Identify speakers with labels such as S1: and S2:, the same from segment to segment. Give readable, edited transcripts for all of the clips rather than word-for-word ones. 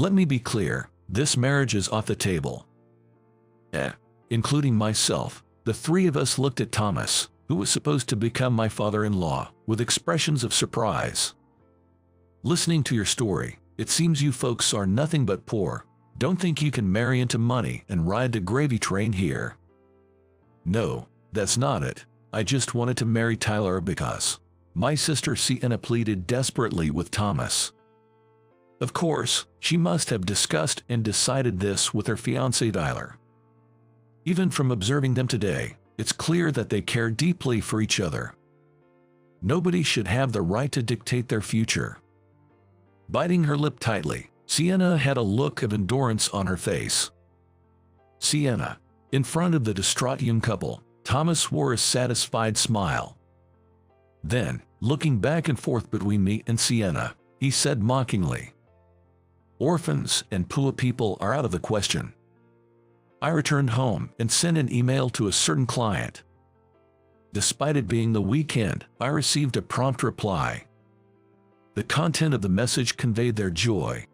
S1: Let me be clear, this marriage is off the table. Including myself, the three of us looked at Thomas, who was supposed to become my father-in-law, with expressions of surprise. Listening to your story, it seems you folks are nothing but poor. Don't think you can marry into money and ride the gravy train here. No, that's not it. I just wanted to marry Tyler because my sister Sienna pleaded desperately with Thomas. Of course, she must have discussed and decided this with her fiancé Tyler. Even from observing them today, it's clear that they care deeply for each other. Nobody should have the right to dictate their future. Biting her lip tightly, Sienna had a look of endurance on her face. Sienna. In front of the distraught young couple, Thomas wore a satisfied smile. Then, looking back and forth between me and Sienna, he said mockingly, "Orphans and poor people are out of the question." I returned home and sent an email to a certain client. Despite it being the weekend, I received a prompt reply. The content of the message conveyed their joy.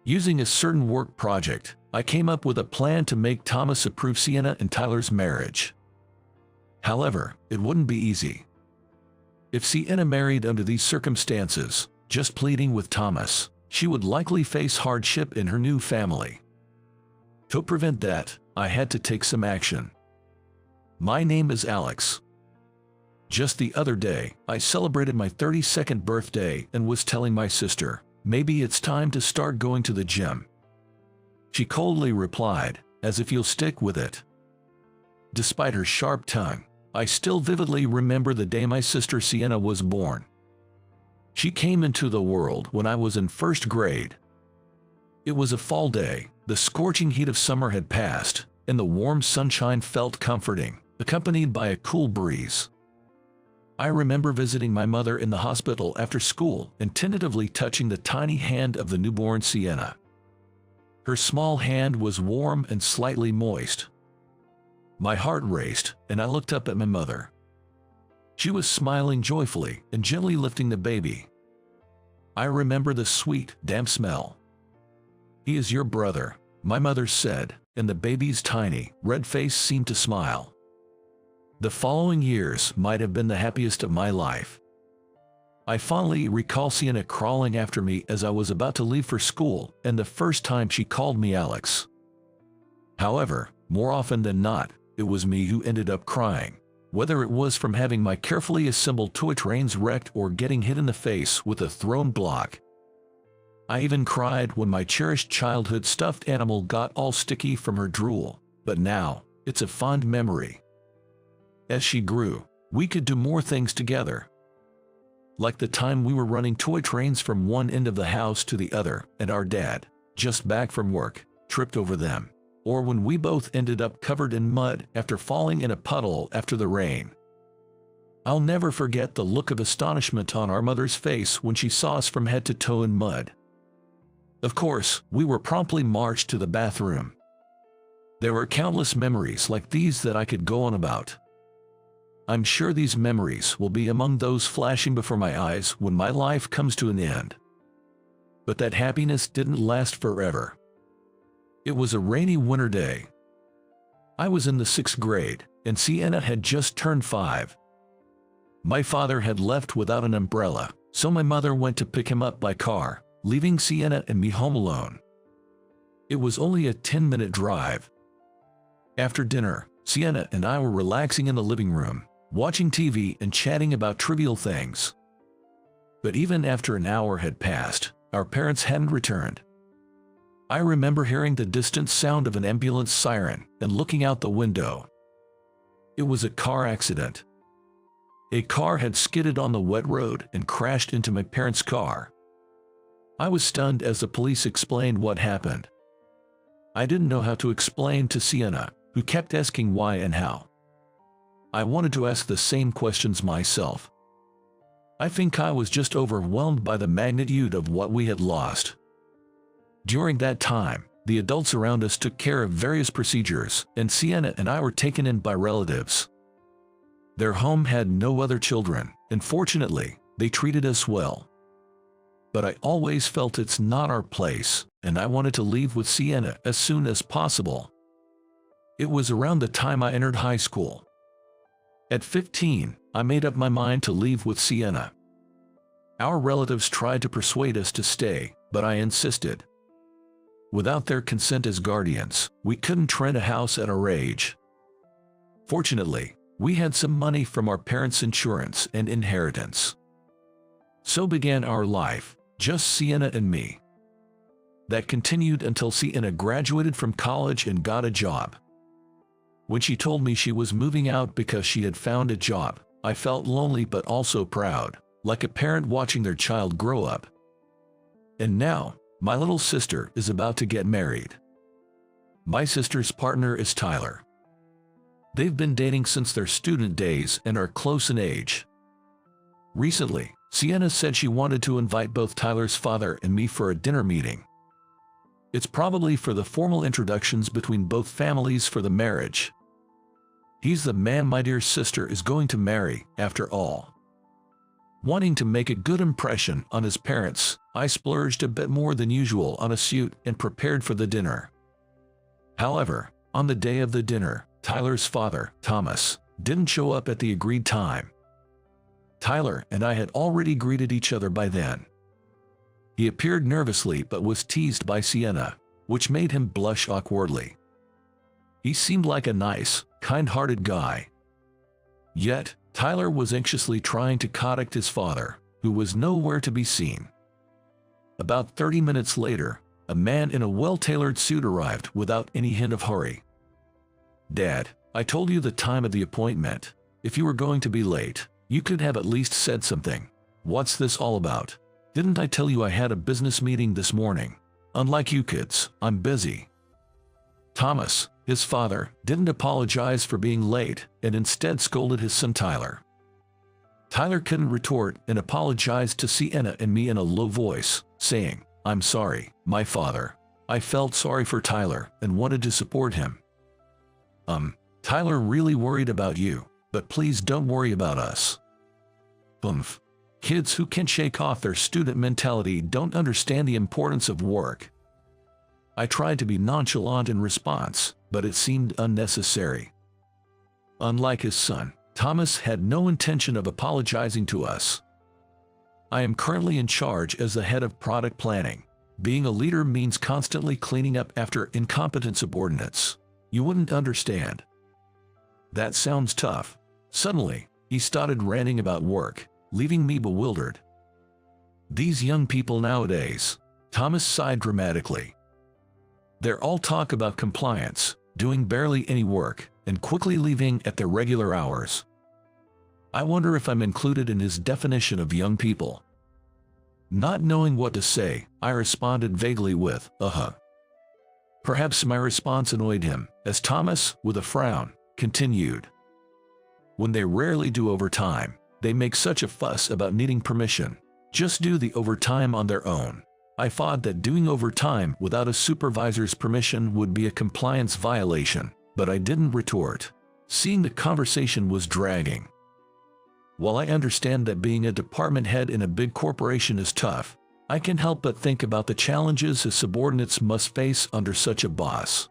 S1: Using a certain work project, I came up with a plan to make Thomas approve Sienna and Tyler's marriage. However, it wouldn't be easy. If Sienna married under these circumstances, just pleading with Thomas, she would likely face hardship in her new family. To prevent that, I had to take some action. My name is Alex. Just the other day, I celebrated my 32nd birthday and was telling my sister, maybe it's time to start going to the gym. She coldly replied, as if you'll stick with it. Despite her sharp tongue, I still vividly remember the day my sister Sienna was born. She came into the world when I was in first grade. It was a fall day, the scorching heat of summer had passed, and the warm sunshine felt comforting, accompanied by a cool breeze. I remember visiting my mother in the hospital after school and tentatively touching the tiny hand of the newborn Sienna. Her small hand was warm and slightly moist. My heart raced, and I looked up at my mother. She was smiling joyfully and gently lifting the baby. I remember the sweet, damp smell. "He is your brother," my mother said, and the baby's tiny, red face seemed to smile. The following years might have been the happiest of my life. I fondly recall Sienna crawling after me as I was about to leave for school, and the first time she called me Alex. However, more often than not, it was me who ended up crying, whether it was from having my carefully assembled toy trains wrecked or getting hit in the face with a thrown block. I even cried when my cherished childhood stuffed animal got all sticky from her drool, but now, it's a fond memory. As she grew, we could do more things together. Like the time we were running toy trains from one end of the house to the other, and our dad, just back from work, tripped over them. Or when we both ended up covered in mud after falling in a puddle after the rain. I'll never forget the look of astonishment on our mother's face when she saw us from head to toe in mud. Of course, we were promptly marched to the bathroom. There were countless memories like these that I could go on about. I'm sure these memories will be among those flashing before my eyes when my life comes to an end. But that happiness didn't last forever. It was a rainy winter day. I was in the 6th grade, and Sienna had just turned 5. My father had left without an umbrella, so my mother went to pick him up by car, leaving Sienna and me home alone. It was only a 10-minute drive. After dinner, Sienna and I were relaxing in the living room, watching TV and chatting about trivial things. But even after an hour had passed, our parents hadn't returned. I remember hearing the distant sound of an ambulance siren and looking out the window. It was a car accident. A car had skidded on the wet road and crashed into my parents' car. I was stunned as the police explained what happened. I didn't know how to explain to Sienna, who kept asking why and how. I wanted to ask the same questions myself. I think I was just overwhelmed by the magnitude of what we had lost. During that time, the adults around us took care of various procedures, and Sienna and I were taken in by relatives. Their home had no other children, and fortunately, they treated us well. but I always felt it's not our place, and I wanted to leave with Sienna as soon as possible. It was around the time I entered high school. At 15, I made up my mind to leave with Sienna. Our relatives tried to persuade us to stay, but I insisted. Without their consent as guardians, we couldn't rent a house at our age. Fortunately, we had some money from our parents' insurance and inheritance. So began our life, just Sienna and me. That continued until Sienna graduated from college and got a job. When she told me she was moving out because she had found a job, I felt lonely but also proud, like a parent watching their child grow up. And now, my little sister is about to get married. My sister's partner is Tyler. They've been dating since their student days and are close in age. Recently, Sienna said she wanted to invite both Tyler's father and me for a dinner meeting. It's probably for the formal introductions between both families for the marriage. He's the man my dear sister is going to marry, after all. Wanting to make a good impression on his parents, I splurged a bit more than usual on a suit and prepared for the dinner. However, on the day of the dinner, Tyler's father, Thomas, didn't show up at the agreed time. Tyler and I had already greeted each other by then. He appeared nervously but was teased by Sienna, which made him blush awkwardly. He seemed like a nice, kind-hearted guy. Yet, Tyler was anxiously trying to contact his father, who was nowhere to be seen. About 30 minutes later, a man in a well-tailored suit arrived without any hint of hurry. "Dad, I told you the time of the appointment. If you were going to be late, you could have at least said something. What's this all about? Didn't I tell you I had a business meeting this morning? Unlike you kids, I'm busy." Thomas, his father, didn't apologize for being late and instead scolded his son Tyler. Tyler couldn't retort and apologized to Sienna and me in a low voice, saying, "I'm sorry, my father. I felt sorry for Tyler and wanted to support him. Tyler really worried about you, but please don't worry about us." Kids who can't shake off their student mentality don't understand the importance of work. I tried to be nonchalant in response, but it seemed unnecessary. Unlike his son, Thomas had no intention of apologizing to us. I am currently in charge as the head of product planning. Being a leader means constantly cleaning up after incompetent subordinates. You wouldn't understand. That sounds tough. Suddenly, he started ranting about work, leaving me bewildered. These young people nowadays, Thomas sighed dramatically. They're all talk about compliance, doing barely any work, and quickly leaving at their regular hours. I wonder if I'm included in his definition of young people. Not knowing what to say, I responded vaguely with, Perhaps my response annoyed him, as Thomas, with a frown, continued. When they rarely do overtime, they make such a fuss about needing permission. Just do the overtime on their own. I thought that doing overtime without a supervisor's permission would be a compliance violation, but I didn't retort, seeing the conversation was dragging. While I understand that being a department head in a big corporation is tough, I can't help but think about the challenges his subordinates must face under such a boss.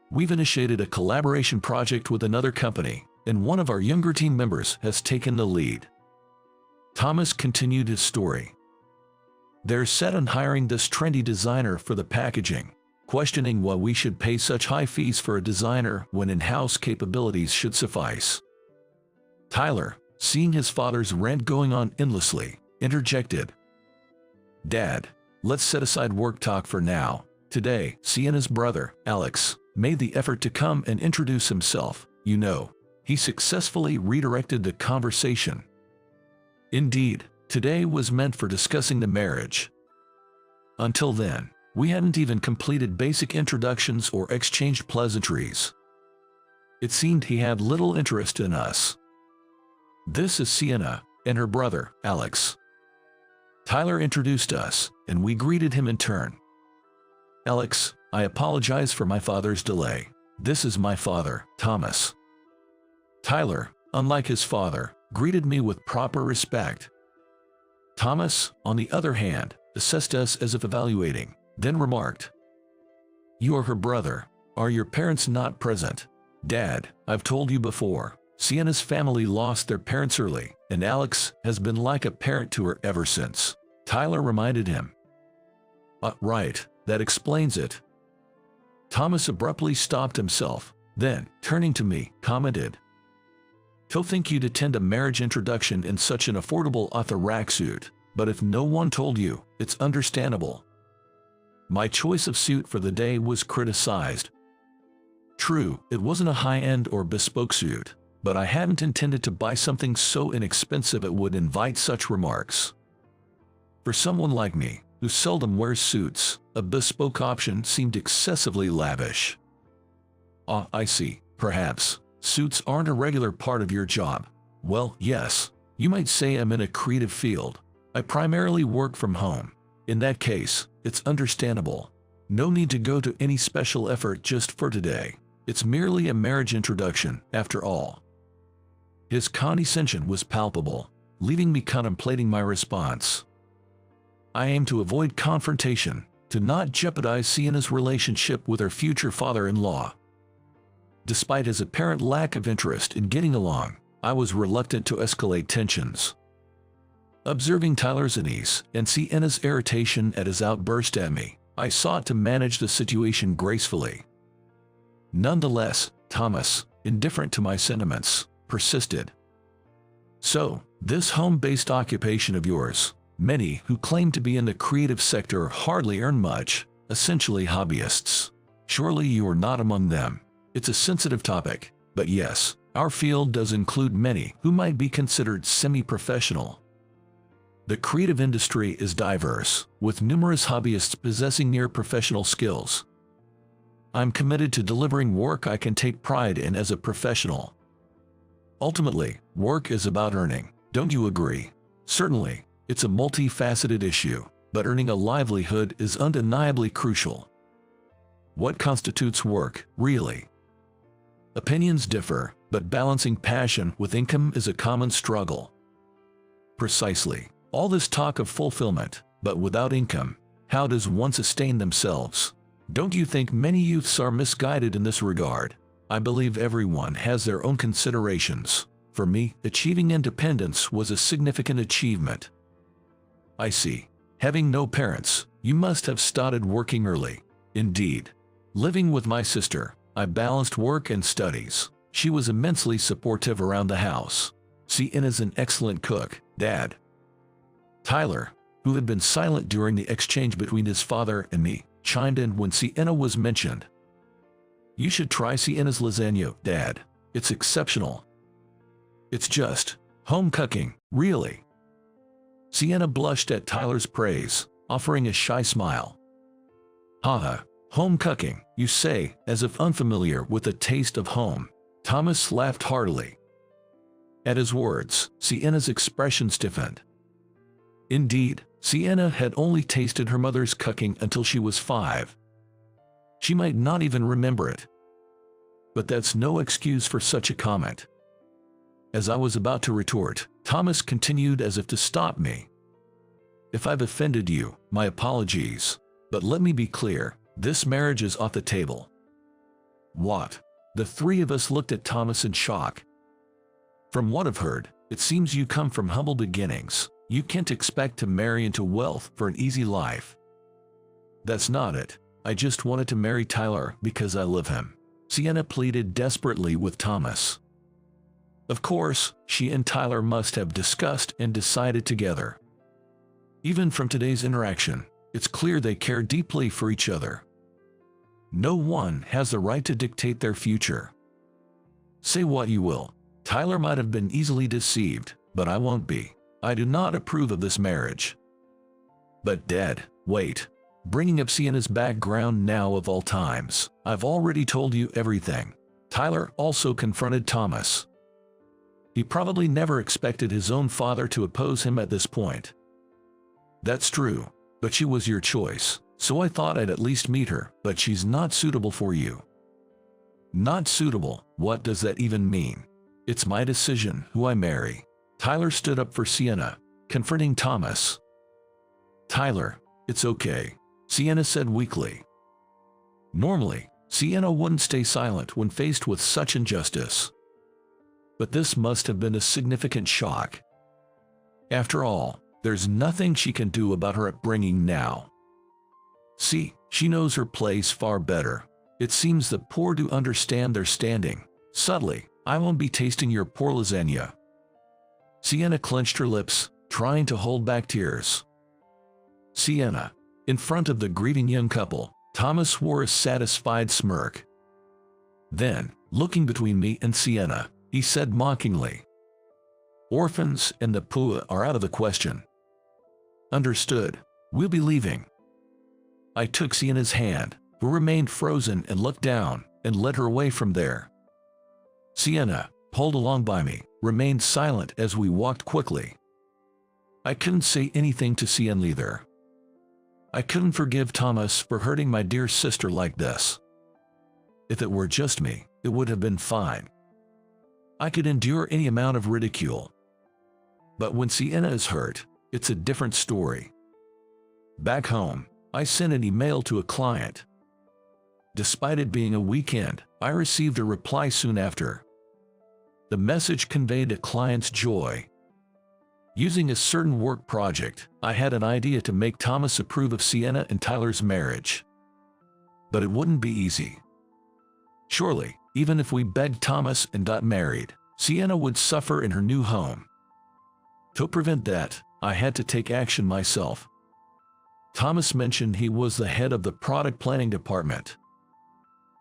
S1: We've initiated a collaboration project with another company, and one of our younger team members has taken the lead. Thomas continued his story. They're set on hiring this trendy designer for the packaging, questioning why we should pay such high fees for a designer when in-house capabilities should suffice. Tyler, seeing his father's rant going on endlessly, interjected. "Dad, let's set aside work talk for now. Today, Sienna's brother, Alex, made the effort to come and introduce himself. You know, he successfully redirected the conversation. Indeed, today was meant for discussing the marriage. Until then, we hadn't even completed basic introductions or exchanged pleasantries. It seemed he had little interest in us. This is Sienna and her brother, Alex." Tyler introduced us, and we greeted him in turn. "Alex, I apologize for my father's delay. This is my father, Thomas." Tyler, unlike his father, greeted me with proper respect. Thomas, on the other hand, assessed us as if evaluating, then remarked, "You are her brother. Are your parents not present?" "Dad, I've told you before, Sienna's family lost their parents early, and Alex has been like a parent to her ever since," Tyler reminded him. Right, that explains it." Thomas abruptly stopped himself, then, turning to me, commented, "To think you'd attend a marriage introduction in such an affordable aita suit, but if no one told you, it's understandable. My choice of suit for the day was criticized. True, it wasn't a high-end or bespoke suit, but I hadn't intended to buy something so inexpensive it would invite such remarks. For someone like me, who seldom wears suits, a bespoke option seemed excessively lavish." I see. Perhaps suits aren't a regular part of your job." "Well, yes. You might say I'm in a creative field. I primarily work from home. In that case, it's understandable. No need to go to any special effort just for today. It's merely a marriage introduction, after all." His condescension was palpable, leaving me contemplating my response. I aim to avoid confrontation, to not jeopardize Sienna's relationship with her future father-in-law. Despite his apparent lack of interest in getting along, I was reluctant to escalate tensions. Observing Tyler's unease and Sienna's irritation at his outburst at me, I sought to manage the situation gracefully. Nonetheless, Thomas, indifferent to my sentiments, persisted. "So, this home-based occupation of yours, many who claim to be in the creative sector hardly earn much, essentially hobbyists. Surely you are not among them. It's a sensitive topic, but yes, our field does include many who might be considered semi-professional. The creative industry is diverse, with numerous hobbyists possessing near-professional skills. I'm committed to delivering work I can take pride in as a professional. Ultimately, work is about earning, don't you agree? Certainly, it's a multifaceted issue, but earning a livelihood is undeniably crucial. What constitutes work, really? Opinions differ, but balancing passion with income is a common struggle." Precisely. All this talk of fulfillment, but without income, how does one sustain themselves? Don't you think many youths are misguided in this regard? I believe everyone has their own considerations. For me, achieving independence was a significant achievement. "I see. Having no parents, you must have started working early." "Indeed. Living with my sister, I balanced work and studies. She was immensely supportive around the house. Sienna's an excellent cook, Dad." Tyler, who had been silent during the exchange between his father and me, chimed in when Sienna was mentioned. "You should try Sienna's lasagna, Dad. It's exceptional." "It's just home cooking, really." Sienna blushed at Tyler's praise, offering a shy smile. "Haha, home cooking, you say, as if unfamiliar with the taste of home." Thomas laughed heartily. At his words, Sienna's expression stiffened. Indeed, Sienna had only tasted her mother's cooking until she was 5. She might not even remember it. But that's no excuse for such a comment. As I was about to retort, Thomas continued as if to stop me. "If I've offended you, my apologies. But let me be clear, this marriage is off the table." "What?" The three of us looked at Thomas in shock. "From what I've heard, it seems you come from humble beginnings. You can't expect to marry into wealth for an easy life." "That's not it. I just wanted to marry Tyler because I love him," Sienna pleaded desperately with Thomas. Of course, she and Tyler must have discussed and decided together. Even from today's interaction, it's clear they care deeply for each other. No one has the right to dictate their future. Say what you will, Tyler might have been easily deceived, but I won't be. I do not approve of this marriage. "But Dad, wait. Bringing up Sienna's background now of all times, I've already told you everything." Tyler also confronted Thomas. He probably never expected his own father to oppose him at this point. "That's true, but she was your choice, so I thought I'd at least meet her, but she's not suitable for you." "Not suitable? What does that even mean? It's my decision who I marry." Tyler stood up for Sienna, confronting Thomas. "Tyler, it's okay," Sienna said weakly. Normally, Sienna wouldn't stay silent when faced with such injustice. But this must have been a significant shock. After all, there's nothing she can do about her upbringing now. See, she knows her place far better. It seems the poor do understand their standing. Subtly, "I won't be tasting your poor lasagna." Sienna clenched her lips, trying to hold back tears. Sienna. In front of the grieving young couple, Thomas wore a satisfied smirk. Then, looking between me and Sienna, he said mockingly, "Orphans and the poor are out of the question." "Understood. We'll be leaving." I took Sienna's hand, who remained frozen, and looked down, and led her away from there. Sienna, pulled along by me, remained silent as we walked quickly. I couldn't say anything to Sienna either. I couldn't forgive Thomas for hurting my dear sister like this. If it were just me, it would have been fine. I could endure any amount of ridicule. But when Sienna is hurt, it's a different story. Back home, I sent an email to a client. Despite it being a weekend, I received a reply soon after. The message conveyed a client's joy. Using a certain work project, I had an idea to make Thomas approve of Sienna and Tyler's marriage. But it wouldn't be easy. Surely, even if we begged Thomas and got married, Sienna would suffer in her new home. To prevent that, I had to take action myself. Thomas mentioned he was the head of the product planning department.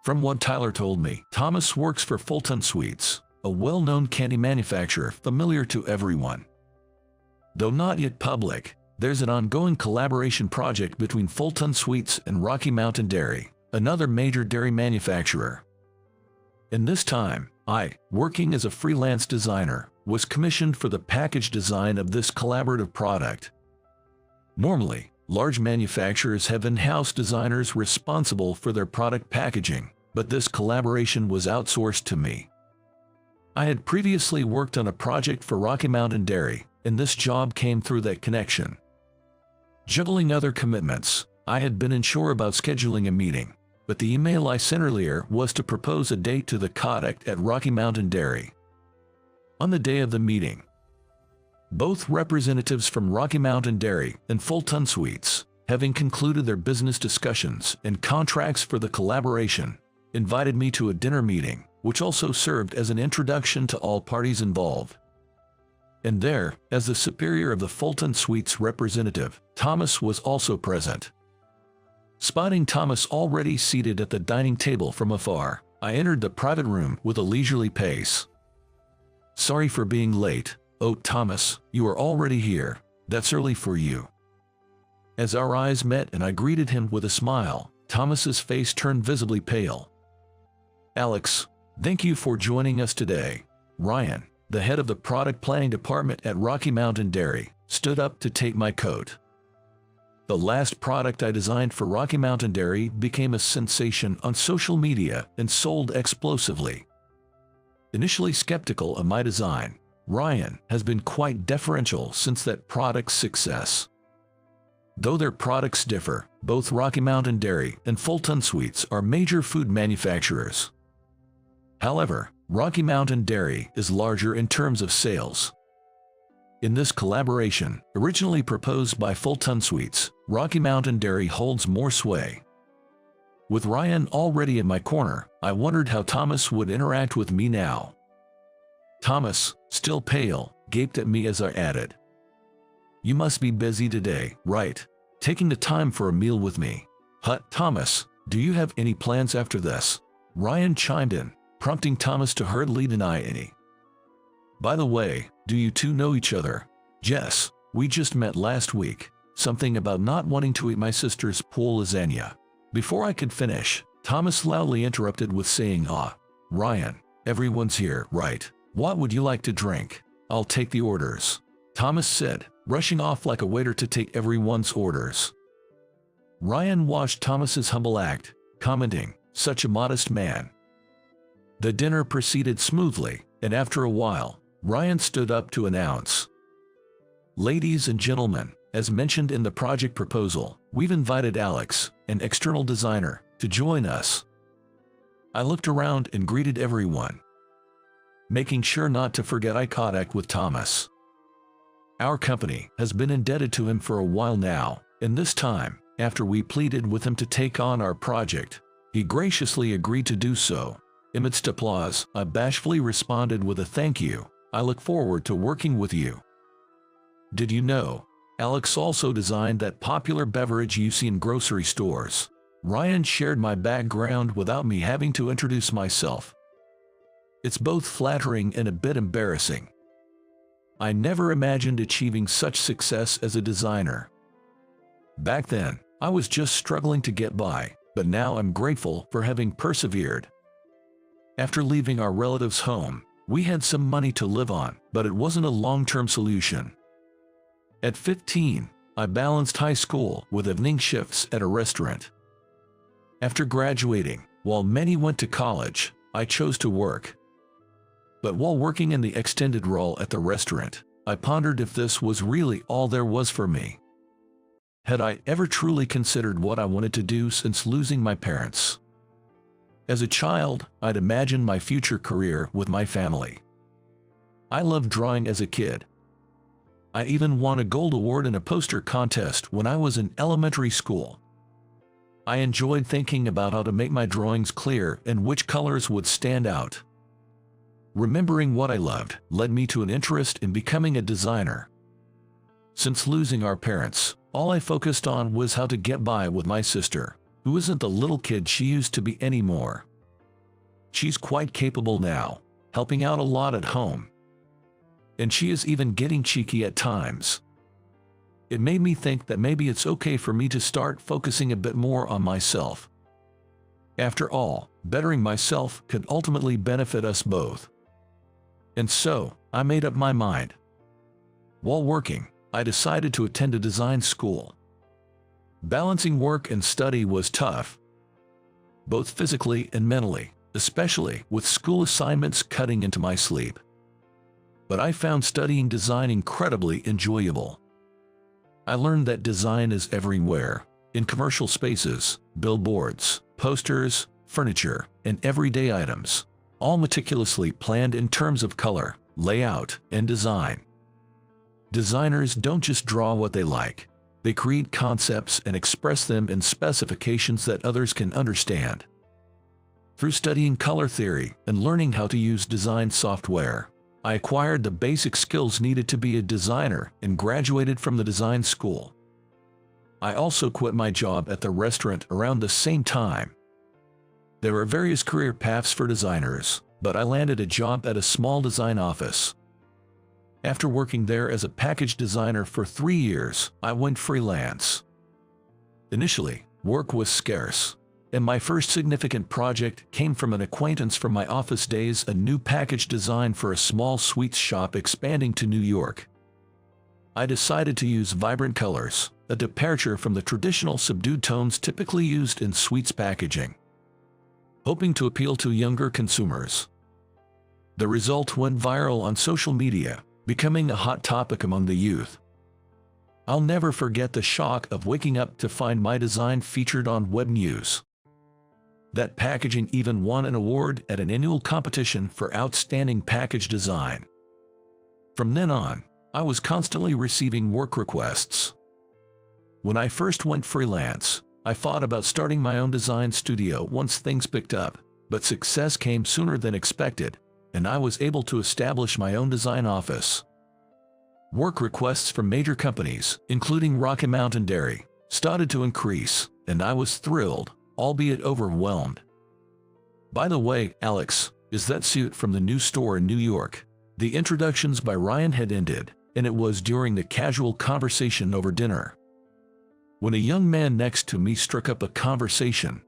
S1: From what Tyler told me, Thomas works for Fulton Sweets, a well-known candy manufacturer familiar to everyone. Though not yet public, there's an ongoing collaboration project between Fulton Sweets and Rocky Mountain Dairy, another major dairy manufacturer. And this time, I, working as a freelance designer, was commissioned for the package design of this collaborative product. Normally, large manufacturers have in-house designers responsible for their product packaging, but this collaboration was outsourced to me. I had previously worked on a project for Rocky Mountain Dairy, and this job came through that connection. Juggling other commitments, I had been unsure about scheduling a meeting, but the email I sent earlier was to propose a date to the contact at Rocky Mountain Dairy. On the day of the meeting, both representatives from Rocky Mountain Dairy and Fulton Sweets, having concluded their business discussions and contracts for the collaboration, invited me to a dinner meeting, which also served as an introduction to all parties involved. And there, as the superior of the Fulton Sweets representative, Thomas was also present. Spotting Thomas already seated at the dining table from afar, I entered the private room with a leisurely pace. "Sorry for being late. Oh, Thomas, you are already here. That's early for you." As our eyes met and I greeted him with a smile, Thomas's face turned visibly pale. "Alex, thank you for joining us today." Ryan, the head of the product planning department at Rocky Mountain Dairy, stood up to take my coat. The last product I designed for Rocky Mountain Dairy became a sensation on social media and sold explosively. Initially skeptical of my design, Ryan has been quite deferential since that product's success. Though their products differ, both Rocky Mountain Dairy and Fulton Sweets are major food manufacturers. However, Rocky Mountain Dairy is larger in terms of sales. In this collaboration, originally proposed by Fulton Sweets, Rocky Mountain Dairy holds more sway. With Ryan already in my corner, I wondered how Thomas would interact with me now. Thomas, still pale, gaped at me as I added, "You must be busy today, right? Taking the time for a meal with me." Thomas, do you have any plans after this?" Ryan chimed in, prompting Thomas to hurriedly deny any. "By the way, do you two know each other?" "Jess, we just met last week. Something about not wanting to eat my sister's pool lasagna." Before I could finish, Thomas loudly interrupted with saying, "Ryan, everyone's here, right? What would you like to drink? I'll take the orders," Thomas said, rushing off like a waiter to take everyone's orders. Ryan watched Thomas's humble act, commenting, "Such a modest man." The dinner proceeded smoothly, and after a while, Ryan stood up to announce, Ladies and gentlemen, as mentioned in the project proposal, we've invited Alex, an external designer, to join us. I looked around and greeted everyone, making sure not to forget eye contact with Thomas. Our company has been indebted to him for a while now, and this time, after we pleaded with him to take on our project, he graciously agreed to do so. Amidst applause, I bashfully responded with a thank you. I look forward to working with you. Did you know, Alex also designed that popular beverage you see in grocery stores? Ryan shared my background without me having to introduce myself. It's both flattering and a bit embarrassing. I never imagined achieving such success as a designer. Back then, I was just struggling to get by, but now I'm grateful for having persevered. After leaving our relative's home, we had some money to live on, but it wasn't a long-term solution. At 15, I balanced high school with evening shifts at a restaurant. After graduating, while many went to college, I chose to work. But while working in the extended role at the restaurant, I pondered if this was really all there was for me. Had I ever truly considered what I wanted to do since losing my parents? As a child, I'd imagined my future career with my family. I loved drawing as a kid. I even won a gold award in a poster contest when I was in elementary school. I enjoyed thinking about how to make my drawings clear and which colors would stand out. Remembering what I loved led me to an interest in becoming a designer. Since losing our parents, all I focused on was how to get by with my sister, who isn't the little kid she used to be anymore. She's quite capable now, helping out a lot at home. And she is even getting cheeky at times. It made me think that maybe it's okay for me to start focusing a bit more on myself. After all, bettering myself could ultimately benefit us both. And so, I made up my mind. While working, I decided to attend a design school. Balancing work and study was tough, both physically and mentally, especially with school assignments cutting into my sleep. But I found studying design incredibly enjoyable. I learned that design is everywhere, in commercial spaces, billboards, posters, furniture, and everyday items, all meticulously planned in terms of color, layout, and design. Designers don't just draw what they like. They create concepts and express them in specifications that others can understand. Through studying color theory and learning how to use design software, I acquired the basic skills needed to be a designer and graduated from the design school. I also quit my job at the restaurant around the same time. There are various career paths for designers, but I landed a job at a small design office. After working there as a package designer for 3 years, I went freelance. Initially, work was scarce, and my first significant project came from an acquaintance from my office days, a new package design for a small sweets shop expanding to New York. I decided to use vibrant colors, a departure from the traditional subdued tones typically used in sweets packaging, hoping to appeal to younger consumers. The result went viral on social media, becoming a hot topic among the youth. I'll never forget the shock of waking up to find my design featured on web news. That packaging even won an award at an annual competition for outstanding package design. From then on, I was constantly receiving work requests. When I first went freelance, I thought about starting my own design studio once things picked up, but success came sooner than expected, and I was able to establish my own design office. Work requests from major companies, including Rocky Mountain Dairy, started to increase, and I was thrilled, albeit overwhelmed. By the way, Alex, is that suit from the new store in New York? The introductions by Ryan had ended, and it was during the casual conversation over dinner, when a young man next to me struck up a conversation.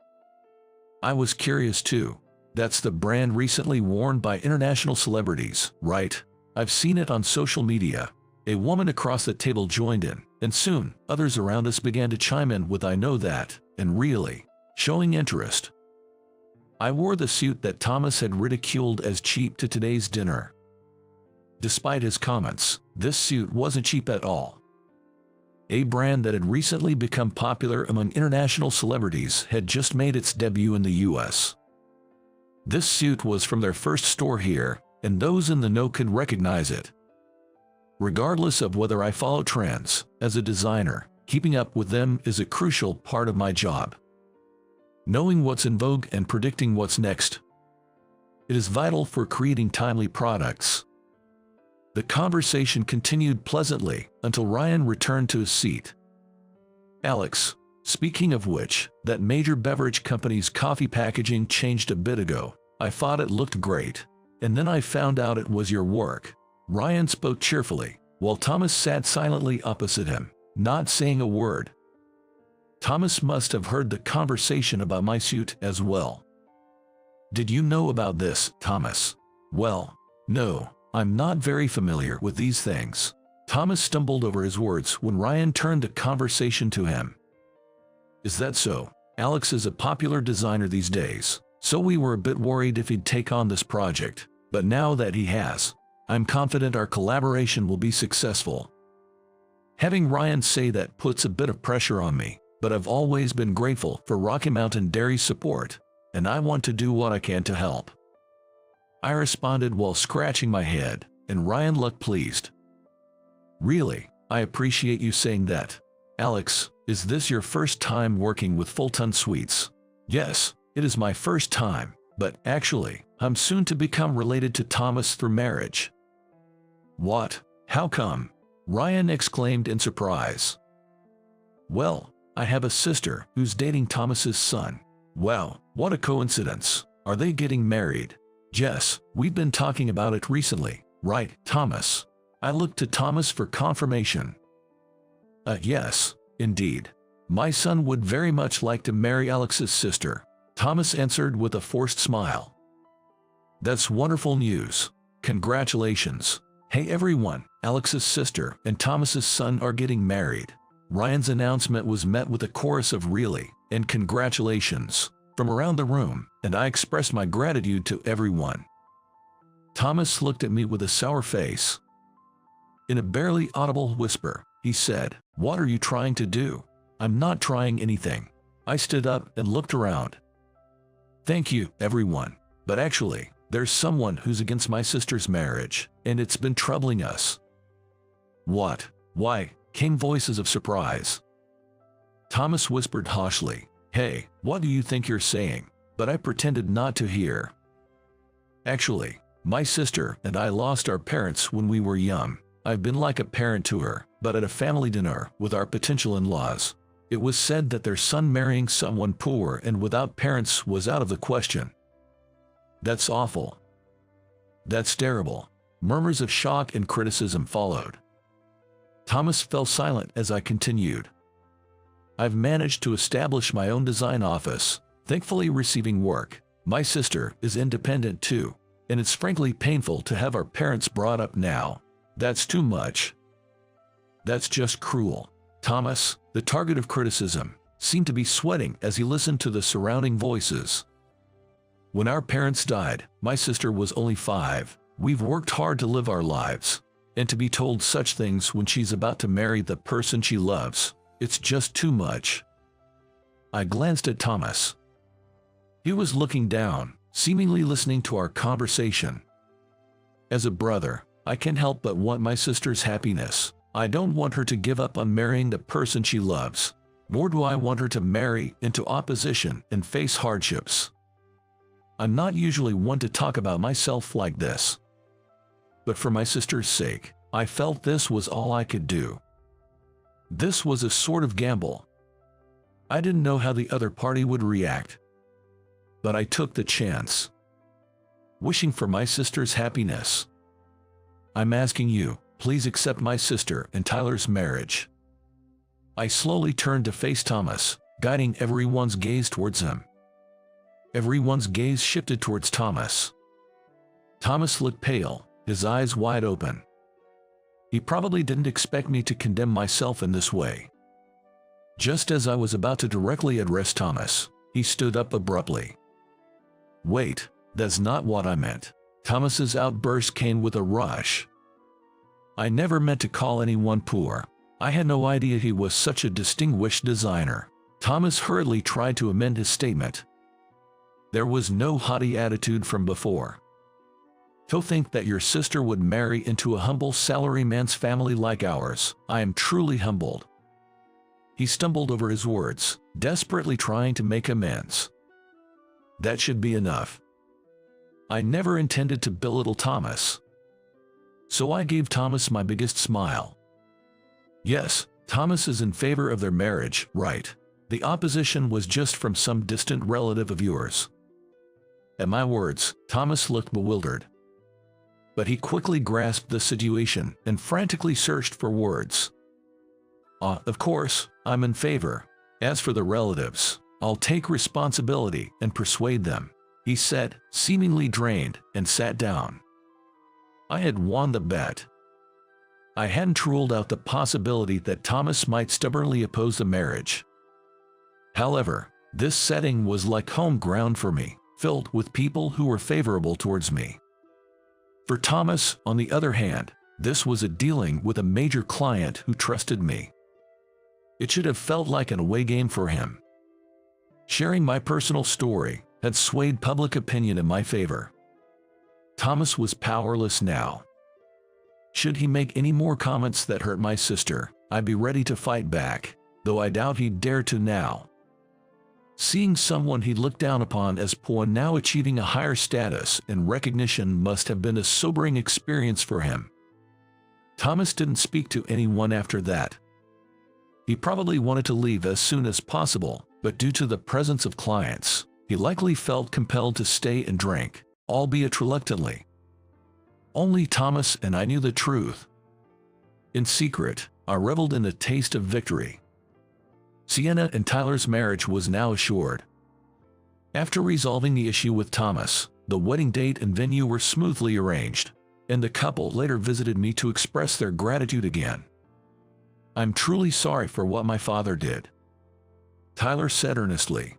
S1: I was curious too. That's the brand recently worn by international celebrities, right? I've seen it on social media. A woman across the table joined in, and soon, others around us began to chime in with "I know that," and really, showing interest. I wore the suit that Thomas had ridiculed as cheap to today's dinner. Despite his comments, this suit wasn't cheap at all. A brand that had recently become popular among international celebrities had just made its debut in the US. This suit was from their first store here, and those in the know could recognize it. Regardless of whether I follow trends, as a designer, keeping up with them is a crucial part of my job. Knowing what's in vogue and predicting what's next. It is vital for creating timely products. The conversation continued pleasantly until Ryan returned to his seat. Alex, speaking of which, that major beverage company's coffee packaging changed a bit ago. I thought it looked great, and then I found out it was your work. Ryan spoke cheerfully, while Thomas sat silently opposite him, not saying a word. Thomas must have heard the conversation about my suit as well. Did you know about this, Thomas? Well, no, I'm not very familiar with these things. Thomas stumbled over his words when Ryan turned the conversation to him. Is that so? Alex is a popular designer these days, so we were a bit worried if he'd take on this project, but now that he has, I'm confident our collaboration will be successful. Having Ryan say that puts a bit of pressure on me, but I've always been grateful for Rocky Mountain Dairy's support, and I want to do what I can to help. I responded while scratching my head, and Ryan looked pleased. Really, I appreciate you saying that. Alex, is this your first time working with Fulton Sweets? Yes, it is my first time, but actually, I'm soon to become related to Thomas through marriage. What? How come? Ryan exclaimed in surprise. Well, I have a sister who's dating Thomas's son. Wow, what a coincidence. Are they getting married? Jess, we've been talking about it recently, right, Thomas? I looked to Thomas for confirmation. Yes, indeed. My son would very much like to marry Alex's sister, Thomas answered with a forced smile. That's wonderful news. Congratulations. Hey everyone, Alex's sister and Thomas's son are getting married. Ryan's announcement was met with a chorus of really and congratulations from around the room, and I expressed my gratitude to everyone. Thomas looked at me with a sour face. In a barely audible whisper, he said, "What are you trying to do?" "I'm not trying anything." I stood up and looked around. "Thank you, everyone. But actually, there's someone who's against my sister's marriage, and it's been troubling us." "What? Why?" came voices of surprise. Thomas whispered harshly, "Hey, what do you think you're saying?" But I pretended not to hear. "Actually, my sister and I lost our parents when we were young. I've been like a parent to her, but at a family dinner with our potential in-laws, it was said that their son marrying someone poor and without parents was out of the question." "That's awful. That's terrible." Murmurs of shock and criticism followed. Thomas fell silent as I continued. "I've managed to establish my own design office, thankfully receiving work. My sister is independent too, and it's frankly painful to have our parents brought up now. That's too much. That's just cruel." Thomas, the target of criticism, seemed to be sweating as he listened to the surrounding voices. "When our parents died, my sister was only 5. We've worked hard to live our lives, and to be told such things when she's about to marry the person she loves, it's just too much." I glanced at Thomas. He was looking down, seemingly listening to our conversation. As a brother, I can't help but want my sister's happiness. I don't want her to give up on marrying the person she loves, nor do I want her to marry into opposition and face hardships. I'm not usually one to talk about myself like this, but for my sister's sake, I felt this was all I could do. This was a sort of gamble. I didn't know how the other party would react, but I took the chance. Wishing for my sister's happiness, I'm asking you, please accept my sister and Tyler's marriage. I slowly turned to face Thomas, guiding everyone's gaze towards him. Everyone's gaze shifted towards Thomas. Thomas looked pale, his eyes wide open. He probably didn't expect me to condemn myself in this way. Just as I was about to directly address Thomas, he stood up abruptly. "Wait, that's not what I meant." Thomas's outburst came with a rush. I never meant to call anyone poor. I had no idea he was such a distinguished designer. Thomas hurriedly tried to amend his statement. There was no haughty attitude from before. To think that your sister would marry into a humble salaryman's family like ours, I am truly humbled. He stumbled over his words, desperately trying to make amends. That should be enough. I never intended to belittle Thomas. So I gave Thomas my biggest smile. Yes, Thomas is in favor of their marriage, right? The opposition was just from some distant relative of yours. At my words, Thomas looked bewildered. But he quickly grasped the situation and frantically searched for words. Of course, I'm in favor. As for the relatives, I'll take responsibility and persuade them, he said, seemingly drained, and sat down. I had won the bet. I hadn't ruled out the possibility that Thomas might stubbornly oppose the marriage. However, this setting was like home ground for me, filled with people who were favorable towards me. For Thomas, on the other hand, this was a dealing with a major client who trusted me. It should have felt like an away game for him. Sharing my personal story had swayed public opinion in my favor. Thomas was powerless now. Should he make any more comments that hurt my sister, I'd be ready to fight back, though I doubt he'd dare to now. Seeing someone he looked down upon as poor now achieving a higher status and recognition must have been a sobering experience for him. Thomas didn't speak to anyone after that. He probably wanted to leave as soon as possible, but due to the presence of clients, he likely felt compelled to stay and drink, albeit reluctantly. Only Thomas and I knew the truth. In secret, I reveled in a taste of victory. Sienna and Tyler's marriage was now assured. After resolving the issue with Thomas, the wedding date and venue were smoothly arranged, and the couple later visited me to express their gratitude again. I'm truly sorry for what my father did, Tyler said earnestly.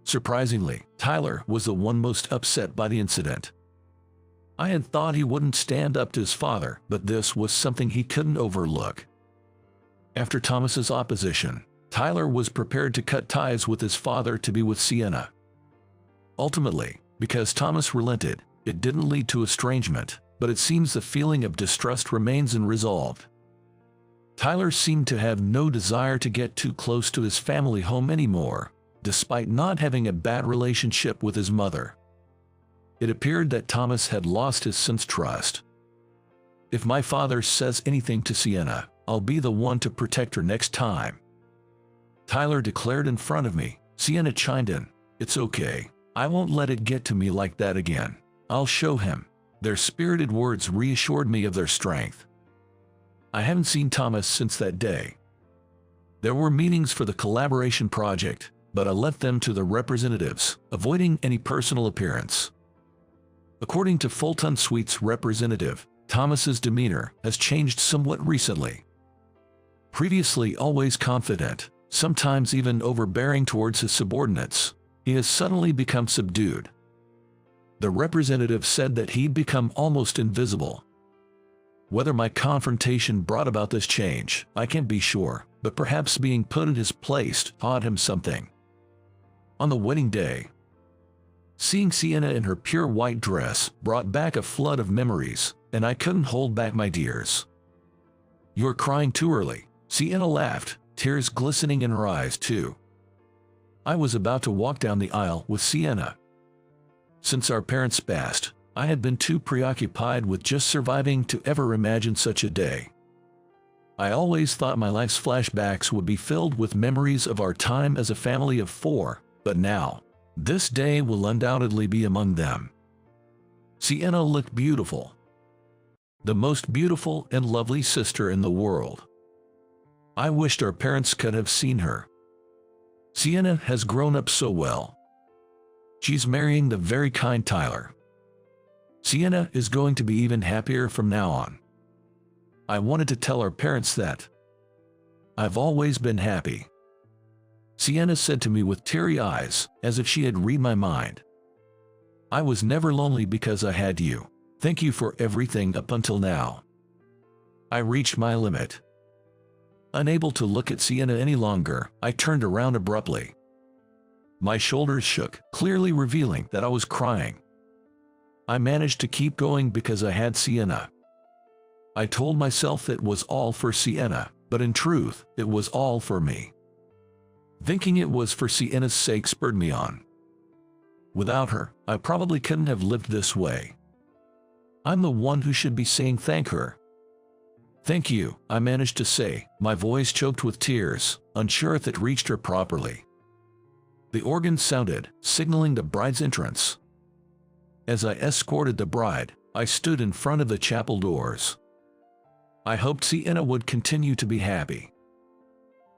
S1: Surprisingly, Tyler was the one most upset by the incident. I had thought he wouldn't stand up to his father, but this was something he couldn't overlook. After Thomas's opposition, Tyler was prepared to cut ties with his father to be with Sienna. Ultimately, because Thomas relented, it didn't lead to estrangement, but it seems the feeling of distrust remains unresolved. Tyler seemed to have no desire to get too close to his family home anymore, despite not having a bad relationship with his mother. It appeared that Thomas had lost his son's trust. If my father says anything to Sienna, I'll be the one to protect her next time, Tyler declared in front of me. Sienna chimed in, "It's okay. I won't let it get to me like that again. I'll show him." Their spirited words reassured me of their strength. I haven't seen Thomas since that day. There were meetings for the collaboration project, but I left them to the representatives, avoiding any personal appearance. According to Fulton Suite's representative, Thomas's demeanor has changed somewhat recently. Previously always confident, sometimes even overbearing towards his subordinates, he has suddenly become subdued. The representative said that he'd become almost invisible. Whether my confrontation brought about this change, I can't be sure, but perhaps being put in his place taught him something. On the wedding day, seeing Sienna in her pure white dress brought back a flood of memories, and I couldn't hold back my tears. "You're crying too early," Sienna laughed, tears glistening in her eyes too. I was about to walk down the aisle with Sienna. Since our parents passed, I had been too preoccupied with just surviving to ever imagine such a day. I always thought my life's flashbacks would be filled with memories of our time as a family of 4, but now, this day will undoubtedly be among them. Sienna looked beautiful. The most beautiful and lovely sister in the world. I wished our parents could have seen her. Sienna has grown up so well. She's marrying the very kind Tyler. Sienna is going to be even happier from now on. I wanted to tell our parents that. I've always been happy, Sienna said to me with teary eyes, as if she had read my mind. I was never lonely because I had you. Thank you for everything up until now. I reached my limit. Unable to look at Sienna any longer, I turned around abruptly. My shoulders shook, clearly revealing that I was crying. I managed to keep going because I had Sienna. I told myself it was all for Sienna, but in truth, it was all for me. Thinking it was for Sienna's sake spurred me on. Without her, I probably couldn't have lived this way. I'm the one who should be saying thank her. Thank you, I managed to say, my voice choked with tears, unsure if it reached her properly. The organ sounded, signaling the bride's entrance. As I escorted the bride, I stood in front of the chapel doors. I hoped Sienna would continue to be happy.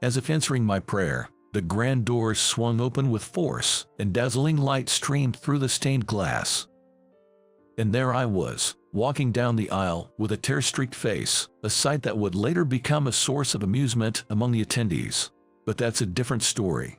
S1: As if answering my prayer, the grand doors swung open with force, and dazzling light streamed through the stained glass. And there I was, walking down the aisle with a tear-streaked face, a sight that would later become a source of amusement among the attendees. But that's a different story.